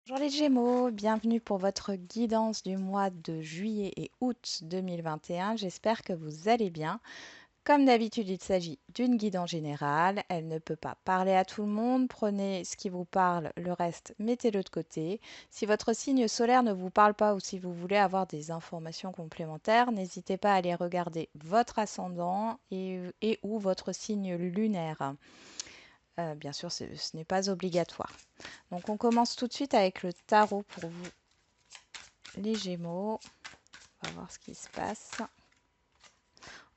Bonjour les Gémeaux, bienvenue pour votre guidance du mois de juillet et août 2021. J'espère que vous allez bien. Comme d'habitude, il s'agit d'une guidance générale. Elle ne peut pas parler à tout le monde. Prenez ce qui vous parle, le reste, mettez-le de côté. Si votre signe solaire ne vous parle pas ou si vous voulez avoir des informations complémentaires, n'hésitez pas à aller regarder votre ascendant et ou votre signe lunaire. Bien sûr, ce n'est pas obligatoire. Donc on commence tout de suite avec le tarot pour vous, les Gémeaux. On va voir ce qui se passe.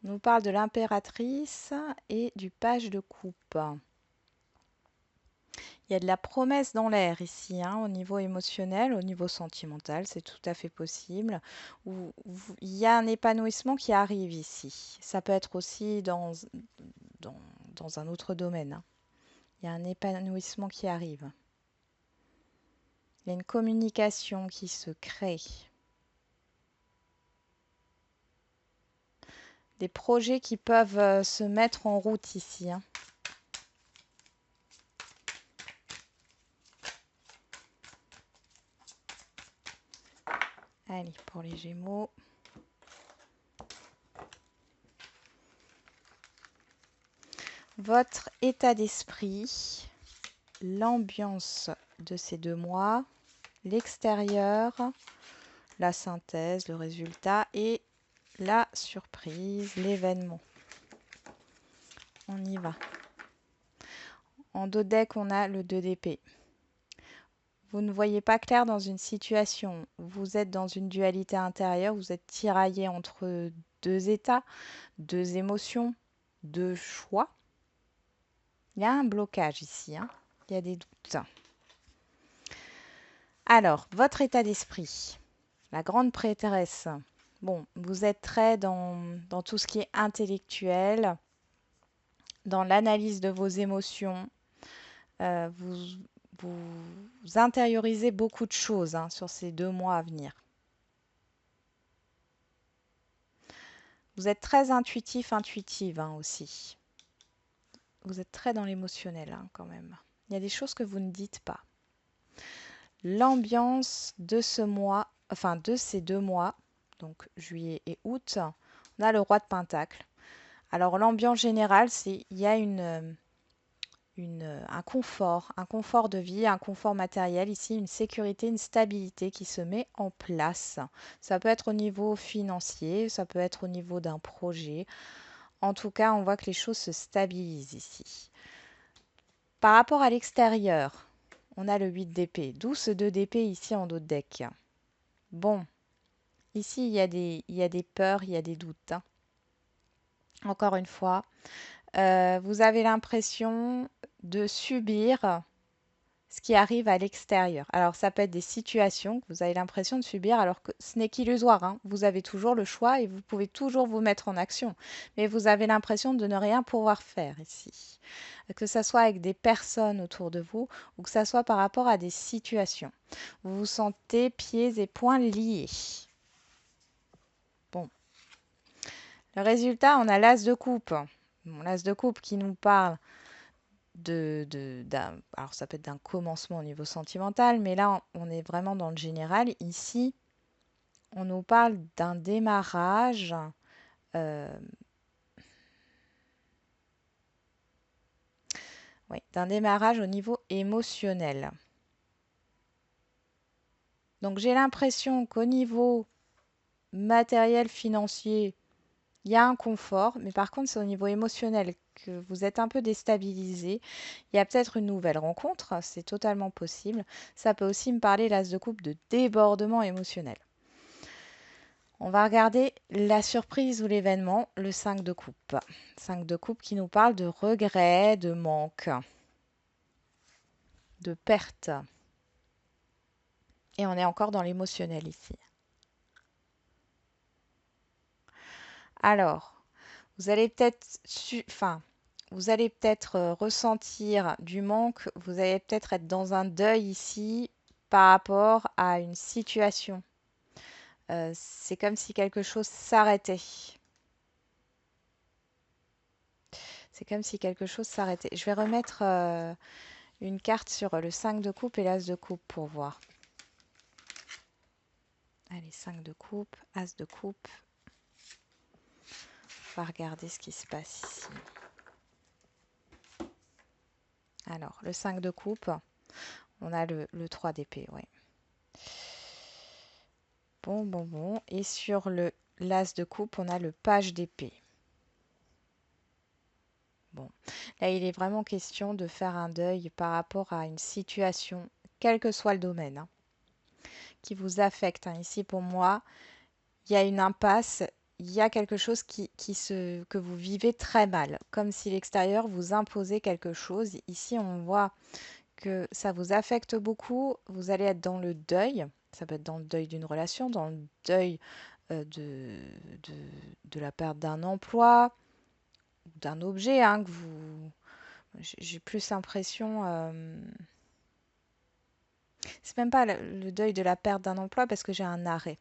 On nous parle de l'impératrice et du page de coupe. Il y a de la promesse dans l'air ici, au niveau émotionnel, au niveau sentimental, c'est tout à fait possible. Il y a un épanouissement qui arrive ici. Ça peut être aussi dans, dans un autre domaine. Il y a un épanouissement qui arrive. Il y a une communication qui se crée. Des projets qui peuvent se mettre en route ici. Allez, pour les Gémeaux. Votre état d'esprit, l'ambiance de ces 2 mois, l'extérieur, la synthèse, le résultat et la surprise, l'événement. On y va. En dos de deck, on a le 2 d'épée. Vous ne voyez pas clair dans une situation. Vous êtes dans une dualité intérieure. Vous êtes tiraillé entre 2 états, 2 émotions, 2 choix. Il y a un blocage ici. Il y a des doutes. Alors, votre état d'esprit. La grande prêtresse. Bon, vous êtes très dans tout ce qui est intellectuel, dans l'analyse de vos émotions. Vous, vous intériorisez beaucoup de choses sur ces 2 mois à venir. Vous êtes très intuitif, intuitive aussi. Vous êtes très dans l'émotionnel quand même. Il y a des choses que vous ne dites pas. L'ambiance de ce mois, enfin de ces 2 mois, donc juillet et août, on a le roi de Pentacle. Alors l'ambiance générale, c'est il y a un confort de vie, un confort matériel ici, une sécurité, une stabilité qui se met en place. Ça peut être au niveau financier, ça peut être au niveau d'un projet. En tout cas, on voit que les choses se stabilisent ici. Par rapport à l'extérieur, on a le 8 d'épée, d'où ce 2 d'épée ici en dos de deck. Bon, ici il y a des peurs, il y a des doutes. Encore une fois, vous avez l'impression de subir ce qui arrive à l'extérieur. Alors ça peut être des situations que vous avez l'impression de subir alors que ce n'est qu'illusoire. Vous avez toujours le choix et vous pouvez toujours vous mettre en action. Mais vous avez l'impression de ne rien pouvoir faire ici. Que ce soit avec des personnes autour de vous ou que ce soit par rapport à des situations. Vous vous sentez pieds et poings liés. Bon. Le résultat, on a l'as de coupe. Bon, l'as de coupe qui nous parle alors ça peut être d'un commencement au niveau sentimental, mais là on est vraiment dans le général. Ici, on nous parle d'un démarrage. Oui, d'un démarrage au niveau émotionnel. Donc j'ai l'impression qu'au niveau matériel, financier, il y a un confort, mais par contre c'est au niveau émotionnel que vous êtes un peu déstabilisé. Il y a peut-être une nouvelle rencontre, c'est totalement possible. Ça peut aussi me parler, l'as de coupe, de débordement émotionnel. On va regarder la surprise ou l'événement, le 5 de coupe. 5 de coupe qui nous parle de regret, de manque, de perte. Et on est encore dans l'émotionnel ici. Alors, vous allez peut-être ressentir du manque, vous allez peut-être être dans un deuil ici par rapport à une situation. C'est comme si quelque chose s'arrêtait. C'est comme si quelque chose s'arrêtait. Je vais remettre une carte sur le 5 de coupe et l'as de coupe pour voir. Allez, 5 de coupe, As de coupe. On va regarder ce qui se passe ici. Alors, le 5 de coupe, on a le 3 d'épée, ouais. Bon. Et sur l'As de coupe, on a le page d'épée. Bon, là, il est vraiment question de faire un deuil par rapport à une situation, quel que soit le domaine, hein, qui vous affecte, hein. Ici, pour moi, il y a une impasse, il y a quelque chose que vous vivez très mal, comme si l'extérieur vous imposait quelque chose. Ici, on voit que ça vous affecte beaucoup, vous allez être dans le deuil, ça peut être dans le deuil d'une relation, dans le deuil de, de la perte d'un emploi, d'un objet, hein, que vous... J'ai plus l'impression... c'est même pas le deuil de la perte d'un emploi parce que j'ai un arrêt.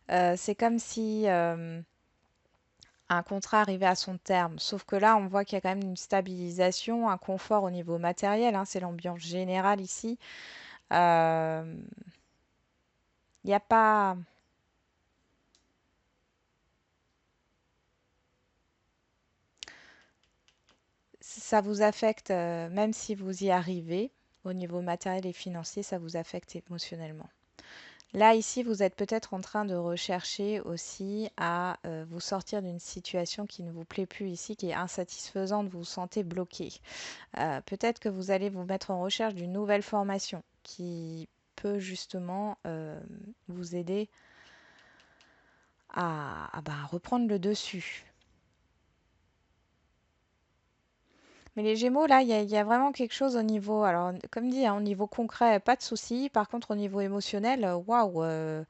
C'est comme si un contrat arrivait à son terme. Sauf que là, on voit qu'il y a quand même une stabilisation, un confort au niveau matériel, hein, c'est l'ambiance générale ici. Il n'y a pas... Ça vous affecte, même si vous y arrivez, au niveau matériel et financier, ça vous affecte émotionnellement. Là, ici, vous êtes peut-être en train de rechercher aussi à vous sortir d'une situation qui ne vous plaît plus ici, qui est insatisfaisante, vous vous sentez bloqué. Peut-être que vous allez vous mettre en recherche d'une nouvelle formation qui peut justement vous aider à reprendre le dessus. Mais les Gémeaux, là, il y a vraiment quelque chose au niveau, alors comme dit, hein, au niveau concret, pas de souci. Par contre, au niveau émotionnel, waouh, euh,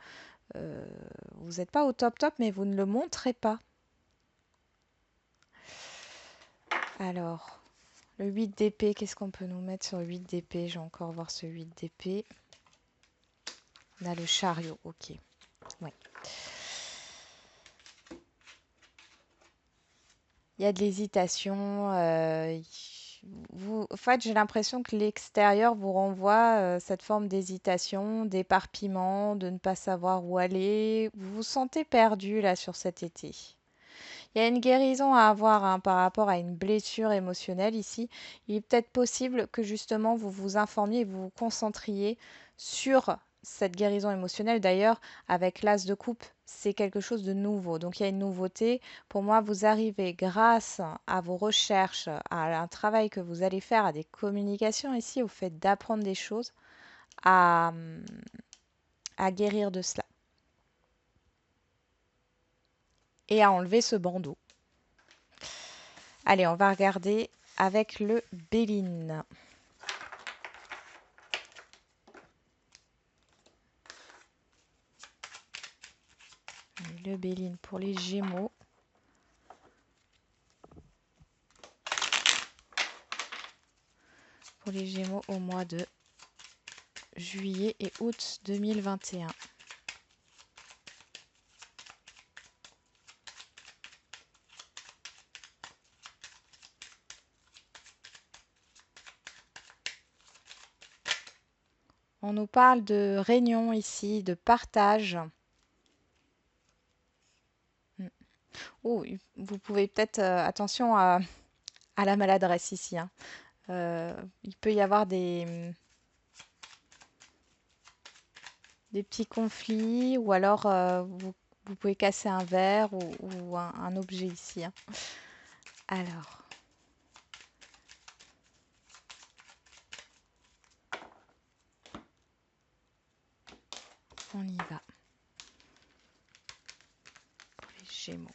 vous n'êtes pas au top top, mais vous ne le montrez pas. Alors, le 8 d'épée, qu'est-ce qu'on peut nous mettre sur le 8 d'épée? Je vais encore voir ce 8 d'épée. On a le chariot, ok. Ouais. Il y a de l'hésitation. En fait, j'ai l'impression que l'extérieur vous renvoie cette forme d'hésitation, d'éparpillement, de ne pas savoir où aller. Vous vous sentez perdu là sur cet été. Il y a une guérison à avoir, hein, par rapport à une blessure émotionnelle ici. Il est peut-être possible que justement vous vous informiez et vous vous concentriez sur cette guérison émotionnelle. D'ailleurs, avec l'as de coupe, c'est quelque chose de nouveau. Donc il y a une nouveauté. Pour moi, vous arrivez grâce à vos recherches, à un travail que vous allez faire, à des communications ici, au fait d'apprendre des choses, à, à guérir de cela et à enlever ce bandeau. Allez, on va regarder avec le Béline. Le Béline pour les Gémeaux. Pour les Gémeaux au mois de juillet et août 2021. On nous parle de réunion ici, de partage. Oh, vous pouvez peut-être, attention à la maladresse ici, hein. Il peut y avoir des petits conflits ou alors vous pouvez casser un verre ou un objet ici, hein. Alors, on y va pour les Gémeaux.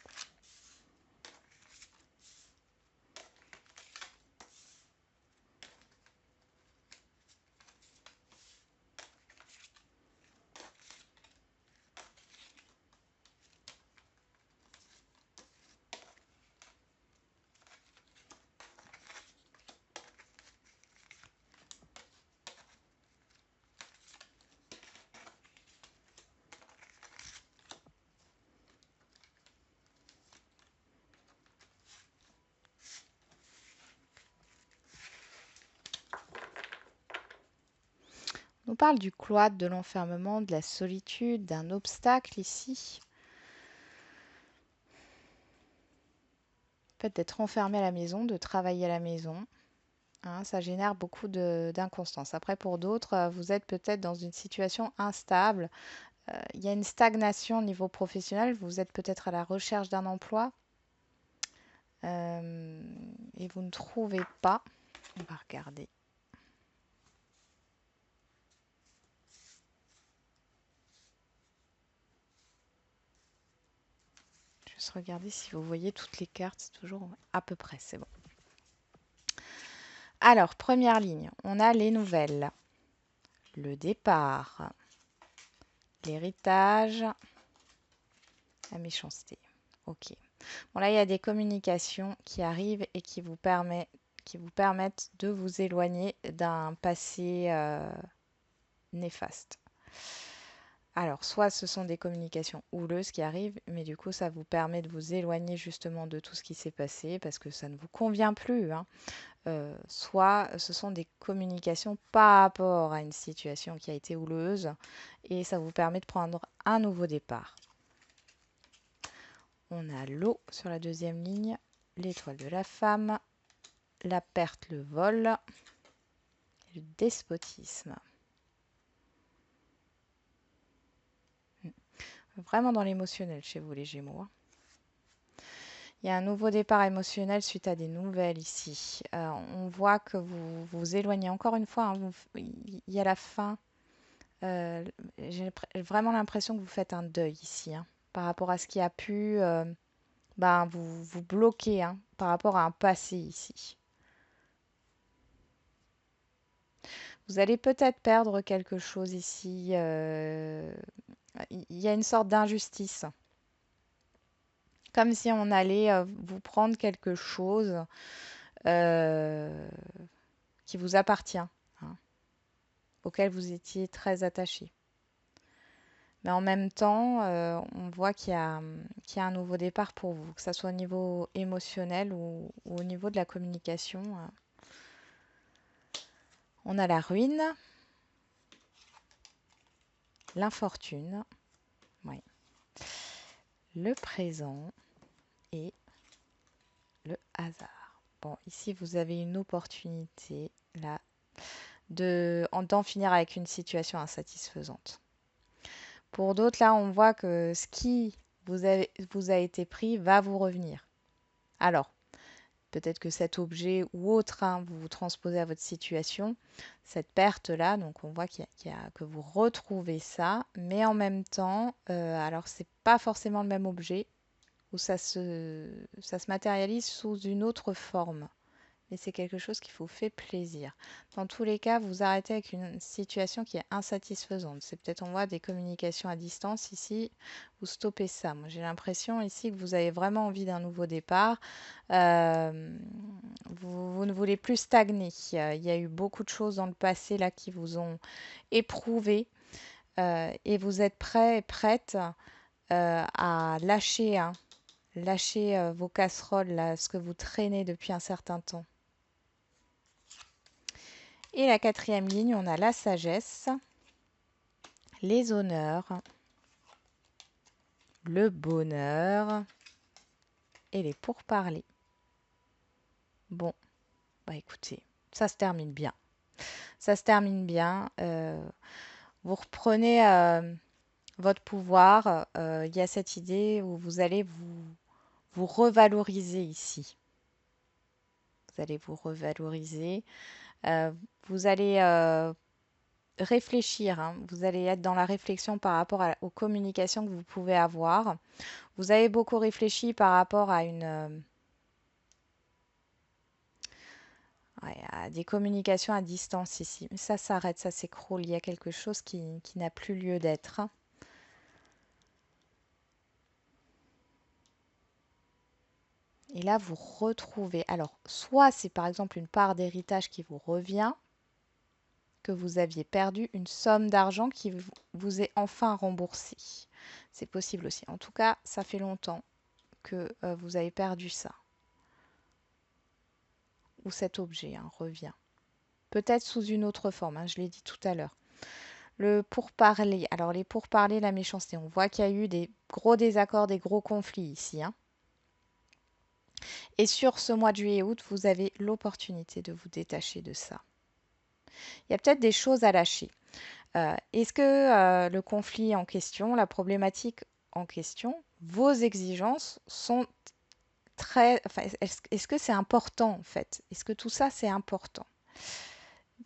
On parle du cloître, de l'enfermement, de la solitude, d'un obstacle ici. Peut-être d'être enfermé à la maison, de travailler à la maison. Hein, ça génère beaucoup d'inconstance. Après, pour d'autres, vous êtes peut-être dans une situation instable. Il y a une stagnation au niveau professionnel. Vous êtes peut-être à la recherche d'un emploi et vous ne trouvez pas. On va regarder. Juste regarder si vous voyez toutes les cartes. C'est toujours à peu près, c'est bon. Alors, première ligne, on a les nouvelles, le départ, l'héritage, la méchanceté. Ok. Bon, là, il y a des communications qui arrivent et qui vous permettent de vous éloigner d'un passé néfaste. Alors, soit ce sont des communications houleuses qui arrivent, mais du coup, ça vous permet de vous éloigner justement de tout ce qui s'est passé parce que ça ne vous convient plus, hein. Soit ce sont des communications par rapport à une situation qui a été houleuse et ça vous permet de prendre un nouveau départ. On a l'eau sur la deuxième ligne, l'étoile de la femme, la perte, le vol, et le despotisme. Vraiment dans l'émotionnel chez vous les Gémeaux, hein. Il y a un nouveau départ émotionnel suite à des nouvelles ici. On voit que vous vous éloignez encore une fois, hein, il y a la fin. J'ai vraiment l'impression que vous faites un deuil ici, hein, par rapport à ce qui a pu vous, vous bloquer, hein, par rapport à un passé ici. Vous allez peut-être perdre quelque chose ici. Il y a une sorte d'injustice. Comme si on allait vous prendre quelque chose euh, qui vous appartient, hein, auquel vous étiez très attaché. Mais en même temps, on voit qu'il y a un nouveau départ pour vous, que ce soit au niveau émotionnel ou au niveau de la communication. On a la ruine, l'infortune, oui, le présent et le hasard. Bon, ici, vous avez une opportunité là d'en finir avec une situation insatisfaisante. Pour d'autres, là, on voit que ce qui vous a été pris va vous revenir. Alors, peut-être que cet objet ou autre, hein, vous vous transposez à votre situation, cette perte-là, donc on voit que vous retrouvez ça, mais en même temps, alors c'est pas forcément le même objet, ou ça se matérialise sous une autre forme. Mais c'est quelque chose qui vous fait plaisir. Dans tous les cas, vous arrêtez avec une situation qui est insatisfaisante. C'est peut-être, on voit, des communications à distance ici. Vous stoppez ça. Moi, j'ai l'impression ici que vous avez vraiment envie d'un nouveau départ. Vous ne voulez plus stagner. Il y a eu beaucoup de choses dans le passé là qui vous ont éprouvé et vous êtes prêt et prête à lâcher, hein, lâcher vos casseroles, là, ce que vous traînez depuis un certain temps. Et la quatrième ligne, on a la sagesse, les honneurs, le bonheur et les pourparlers. Bon, bah écoutez, ça se termine bien. Ça se termine bien. Vous reprenez votre pouvoir. Il y a cette idée où vous allez vous revaloriser ici. Vous allez vous revaloriser. Vous allez réfléchir, hein. Vous allez être dans la réflexion par rapport aux communications que vous pouvez avoir. Vous avez beaucoup réfléchi par rapport à à des communications à distance ici. Mais ça s'arrête, ça s'écroule. Il y a quelque chose qui n'a plus lieu d'être, hein. Et là, vous retrouvez. Alors, soit c'est par exemple une part d'héritage qui vous revient, que vous aviez perdu, une somme d'argent qui vous est enfin remboursée. C'est possible aussi. En tout cas, ça fait longtemps que vous avez perdu ça. Ou cet objet, hein, revient. Peut-être sous une autre forme, hein, je l'ai dit tout à l'heure. Le pourparler. Alors les pourparlers, la méchanceté. On voit qu'il y a eu des gros désaccords, des gros conflits ici, hein. Et sur ce mois de juillet-août, vous avez l'opportunité de vous détacher de ça. Il y a peut-être des choses à lâcher. Est-ce que le conflit en question, la problématique en question, vos exigences sont très... Enfin, est-ce que c'est important en fait? Est-ce que tout ça c'est important?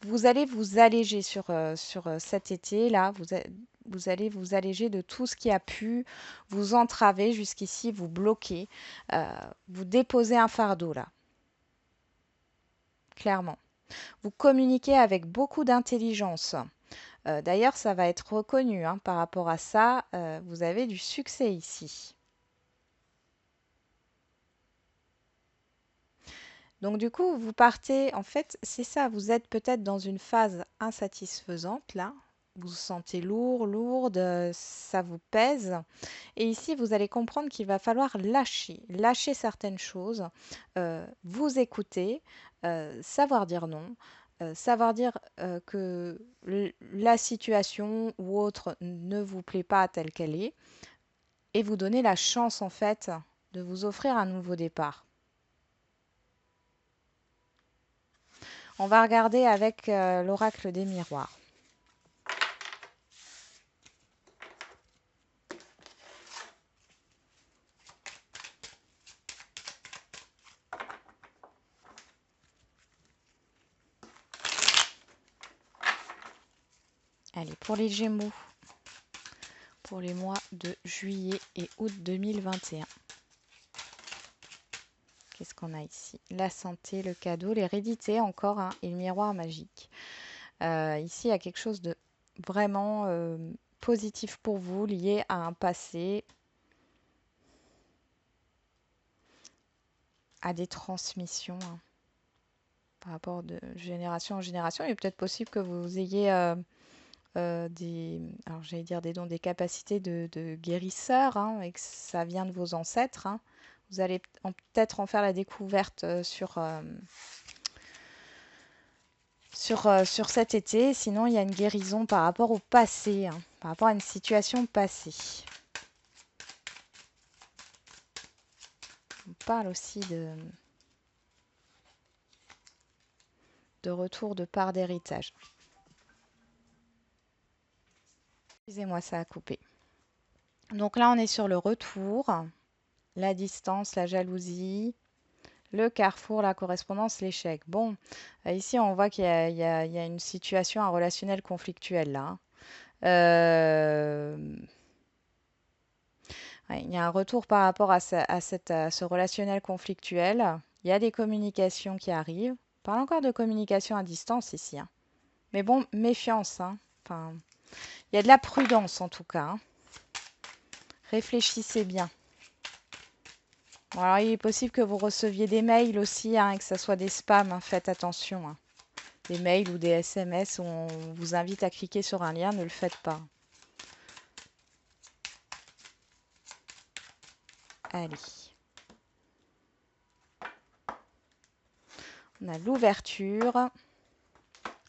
Vous allez vous alléger sur cet été-là, vous allez vous alléger de tout ce qui a pu vous entraver jusqu'ici, vous bloquer, vous déposer un fardeau là, clairement. Vous communiquez avec beaucoup d'intelligence. D'ailleurs, ça va être reconnu, hein, par rapport à ça, vous avez du succès ici. Donc du coup, vous partez, en fait, c'est ça, vous êtes peut-être dans une phase insatisfaisante là. Vous vous sentez lourd, lourde, ça vous pèse. Et ici, vous allez comprendre qu'il va falloir lâcher certaines choses, vous écouter, savoir dire non, savoir dire que la situation ou autre ne vous plaît pas telle qu'elle est, et vous donner la chance en fait de vous offrir un nouveau départ. On va regarder avec l'oracle des miroirs. Allez, pour les Gémeaux, pour les mois de juillet et août 2021. Qu'est-ce qu'on a ici? La santé, le cadeau, l'hérédité encore, hein, et le miroir magique. Ici, il y a quelque chose de vraiment positif pour vous, lié à un passé, à des transmissions, hein, par rapport de génération en génération. Il est peut-être possible que vous ayez alors j'allais dire des dons, des capacités de guérisseur, hein, et que ça vient de vos ancêtres, hein. Vous allez peut-être en faire la découverte sur cet été. Sinon, il y a une guérison par rapport au passé, hein, par rapport à une situation passée. On parle aussi de retour de part d'héritage. Excusez-moi, ça a coupé. Donc là, on est sur le retour, la distance, la jalousie, le carrefour, la correspondance, l'échec. Bon, ici, on voit qu'il y a une situation, un relationnel conflictuel là, hein. Ouais, il y a un retour par rapport à ce relationnel conflictuel. Il y a des communications qui arrivent. On parle encore de communication à distance ici, hein. Mais bon, méfiance, hein. Enfin, il y a de la prudence en tout cas, hein. Réfléchissez bien. Bon, alors, il est possible que vous receviez des mails aussi, hein, et que ce soit des spams, hein. Faites attention, hein. Des mails ou des SMS où on vous invite à cliquer sur un lien, ne le faites pas. Allez. On a l'ouverture,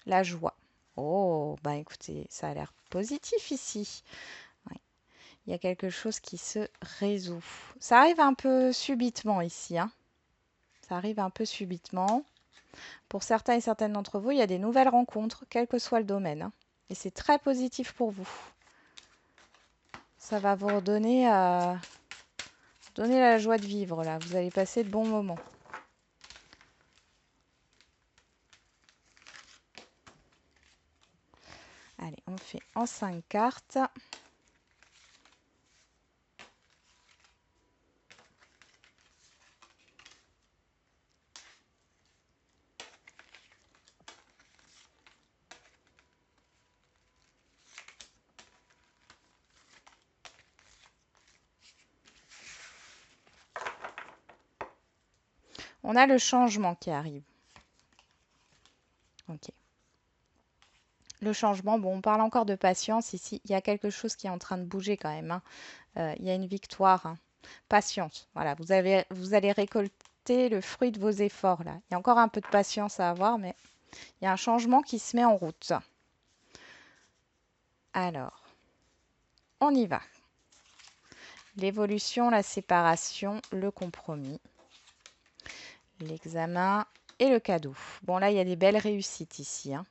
la joie. Oh, bah écoutez, ça a l'air positif ici. Ouais. Il y a quelque chose qui se résout. Ça arrive un peu subitement ici, hein. Ça arrive un peu subitement. Pour certains et certaines d'entre vous, il y a des nouvelles rencontres, quel que soit le domaine, hein. Et c'est très positif pour vous. Ça va vous redonner donner la joie de vivre, là. Vous allez passer de bons moments. Allez, on fait en 5 cartes. On a le changement qui arrive. Ok. Le changement, bon, on parle encore de patience ici. Il y a quelque chose qui est en train de bouger quand même, hein. Il y a une victoire, hein. Patience. Voilà, vous allez récolter le fruit de vos efforts là. Il y a encore un peu de patience à avoir, mais il y a un changement qui se met en route. Alors, on y va. L'évolution, la séparation, le compromis, l'examen et le cadeau. Bon, là, il y a des belles réussites ici, hein.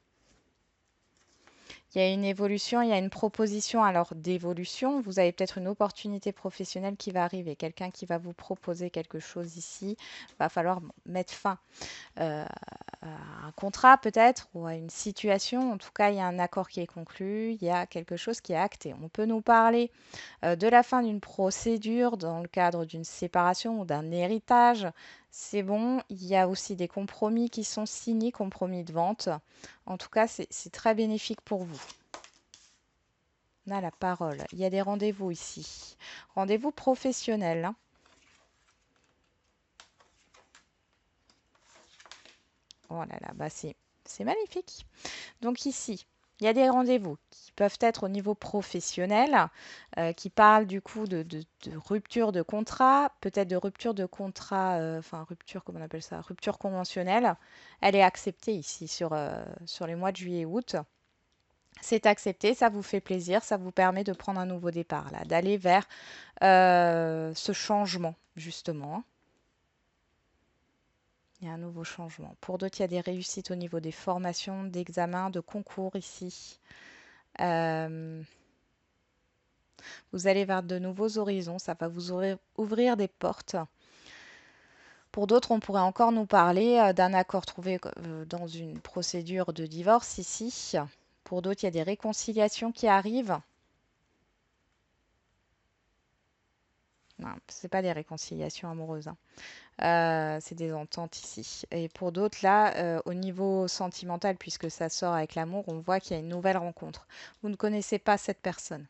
Il y a une évolution, il y a une proposition alors d'évolution. Vous avez peut-être une opportunité professionnelle qui va arriver, quelqu'un qui va vous proposer quelque chose ici. Il va falloir mettre fin à un contrat peut-être ou à une situation. En tout cas, il y a un accord qui est conclu, il y a quelque chose qui est acté. On peut nous parler de la fin d'une procédure dans le cadre d'une séparation ou d'un héritage. C'est bon, il y a aussi des compromis qui sont signés, compromis de vente. En tout cas, c'est très bénéfique pour vous. On a la parole. Il y a des rendez-vous ici. Rendez-vous professionnels, hein. Oh là là, bah c'est magnifique. Donc ici, il y a des rendez-vous qui peuvent être au niveau professionnel, qui parlent du coup de rupture de contrat, peut-être de rupture de contrat, enfin rupture, comment on appelle ça, rupture conventionnelle. Elle est acceptée ici sur les mois de juillet et août. C'est accepté, ça vous fait plaisir, ça vous permet de prendre un nouveau départ, là, d'aller vers ce changement, justement, hein. Il y a un nouveau changement. Pour d'autres, il y a des réussites au niveau des formations, d'examens, de concours ici. Euh, Vous allez vers de nouveaux horizons, ça va vous ouvrir des portes. Pour d'autres, on pourrait encore nous parler d'un accord trouvé dans une procédure de divorce ici. Pour d'autres, il y a des réconciliations qui arrivent. Non, ce n'est pas des réconciliations amoureuses, hein. C'est des ententes ici. Et pour d'autres, là, au niveau sentimental, puisque ça sort avec l'amour, on voit qu'il y a une nouvelle rencontre. Vous ne connaissez pas cette personne.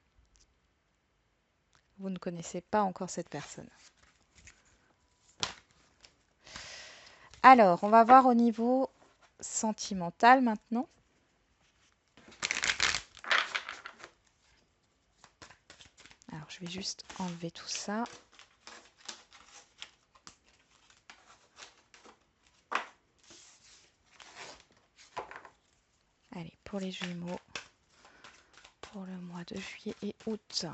Vous ne connaissez pas encore cette personne. Alors, on va voir au niveau sentimental maintenant. Alors, je vais juste enlever tout ça. Allez, pour les Jumeaux, pour le mois de juillet et août.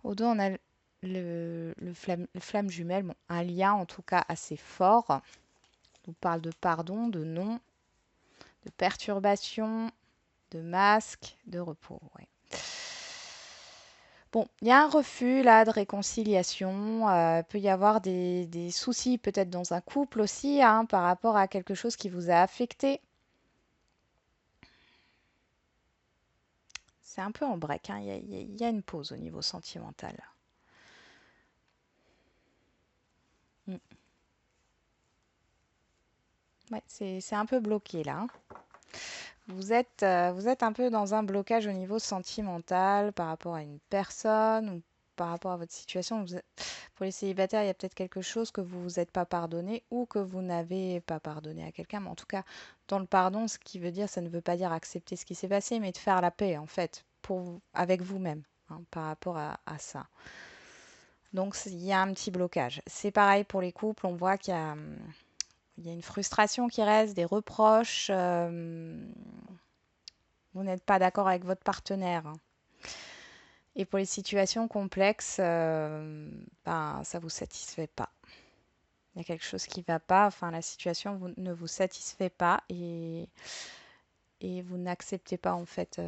Au dos, on a le flamme jumelle, bon, un lien en tout cas assez fort. On nous parle de pardon, de non, de perturbation, de masque, de repos. Ouais. Bon, il y a un refus là de réconciliation. Peut y avoir des soucis peut-être dans un couple aussi, hein, par rapport à quelque chose qui vous a affecté. C'est un peu en break, hein. Il y a une pause au niveau sentimental. Mm. Ouais, c'est un peu bloqué là, hein. Vous êtes un peu dans un blocage au niveau sentimental par rapport à une personne ou par rapport à votre situation. Pour les célibataires, il y a peut-être quelque chose que vous vous êtes pas pardonné ou que vous n'avez pas pardonné à quelqu'un. Mais en tout cas, dans le pardon, ce qui veut dire, ça ne veut pas dire accepter ce qui s'est passé, mais de faire la paix en fait avec vous-même, hein, par rapport à ça. Donc il y a un petit blocage. C'est pareil pour les couples, on voit qu'il y a une frustration qui reste, des reproches. Vous n'êtes pas d'accord avec votre partenaire, hein. Et pour les situations complexes, ben, ça ne vous satisfait pas. Il y a quelque chose qui ne va pas, enfin la situation ne vous satisfait pas et vous n'acceptez pas en fait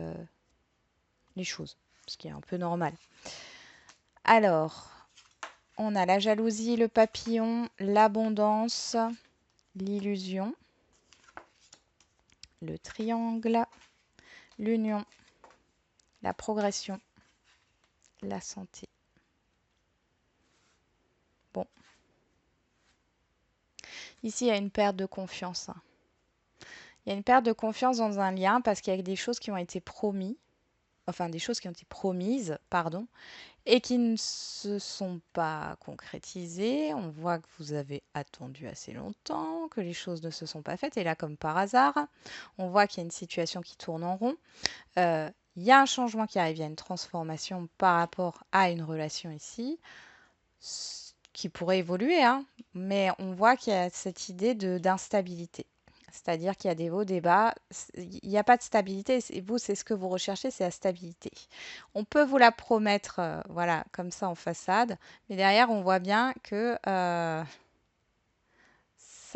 les choses, ce qui est un peu normal. Alors, on a la jalousie, le papillon, l'abondance, l'illusion, le triangle, l'union, la progression, la santé. Bon. Ici, il y a une perte de confiance. Il y a une perte de confiance dans un lien parce qu'il y a des choses qui ont été promises, enfin des choses qui ont été promises, pardon, et qui ne se sont pas concrétisées. On voit que vous avez attendu assez longtemps, que les choses ne se sont pas faites. Et là, comme par hasard, on voit qu'il y a une situation qui tourne en rond. Il y a un changement qui arrive, il y a une transformation par rapport à une relation ici, qui pourrait évoluer, hein, mais on voit qu'il y a cette idée d'instabilité. C'est-à-dire qu'il y a des hauts, des bas, il n'y a pas de stabilité. Et vous, c'est ce que vous recherchez, c'est la stabilité. On peut vous la promettre, voilà, comme ça en façade, mais derrière, on voit bien que ça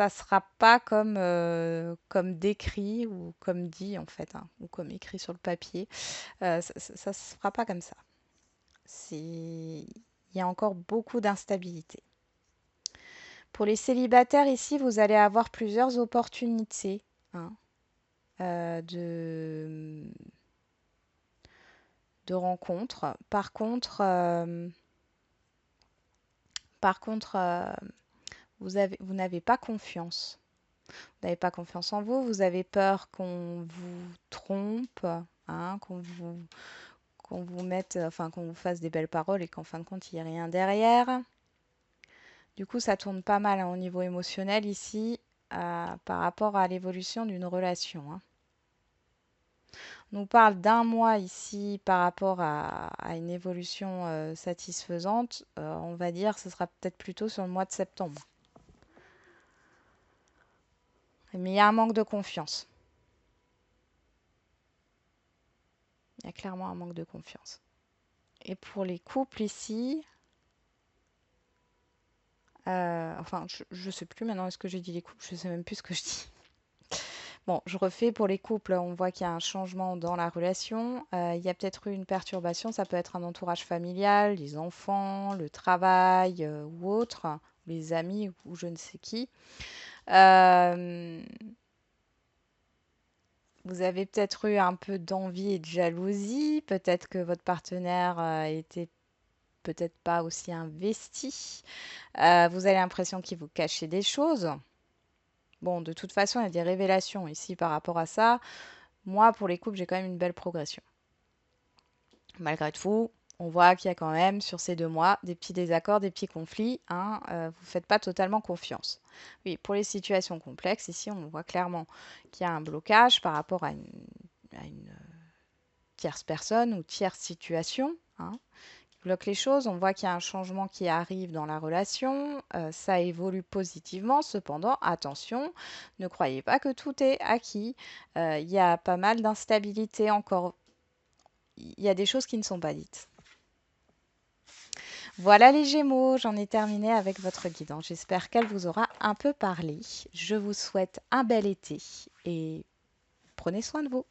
ne sera pas comme décrit ou comme dit en fait, hein, ou comme écrit sur le papier. Ça ne se fera pas comme ça. Il y a encore beaucoup d'instabilité. Pour les célibataires ici, vous allez avoir plusieurs opportunités, hein, euh, de, de rencontres. Par contre, vous n'avez pas confiance. Vous n'avez pas confiance en vous. Vous avez peur qu'on vous trompe, hein, qu'on vous mette, enfin qu'on vous fasse des belles paroles et qu'en fin de compte il n'y ait rien derrière. Du coup, ça tourne pas mal, hein, au niveau émotionnel ici, par rapport à l'évolution d'une relation, hein. On nous parle d'un mois ici par rapport à une évolution satisfaisante. On va dire que ce sera peut-être plutôt sur le mois de septembre. Mais il y a un manque de confiance. Il y a clairement un manque de confiance. Et pour les couples ici, enfin, je ne sais plus maintenant, est-ce que j'ai dit les couples? Je ne sais même plus ce que je dis. Bon, je refais pour les couples, on voit qu'il y a un changement dans la relation. Il y a peut-être eu une perturbation, ça peut être un entourage familial, les enfants, le travail ou autre, les amis ou je ne sais qui. Euh, Vous avez peut-être eu un peu d'envie et de jalousie, peut-être que votre partenaire était peut-être pas aussi investi. Vous avez l'impression qu'il vous cachait des choses. Bon, de toute façon, il y a des révélations ici par rapport à ça. Moi, pour les couples, j'ai quand même une belle progression. Malgré tout, on voit qu'il y a quand même, sur ces 2 mois, des petits désaccords, des petits conflits, hein, vous ne faites pas totalement confiance. Oui, pour les situations complexes, ici, on voit clairement qu'il y a un blocage par rapport à une tierce personne ou tierce situation, hein, qui bloque les choses. On voit qu'il y a un changement qui arrive dans la relation. Ça évolue positivement. Cependant, attention, ne croyez pas que tout est acquis. Il y a pas mal d'instabilité encore. Il y a des choses qui ne sont pas dites. Voilà les Gémeaux, j'en ai terminé avec votre guidance. J'espère qu'elle vous aura un peu parlé. Je vous souhaite un bel été et prenez soin de vous.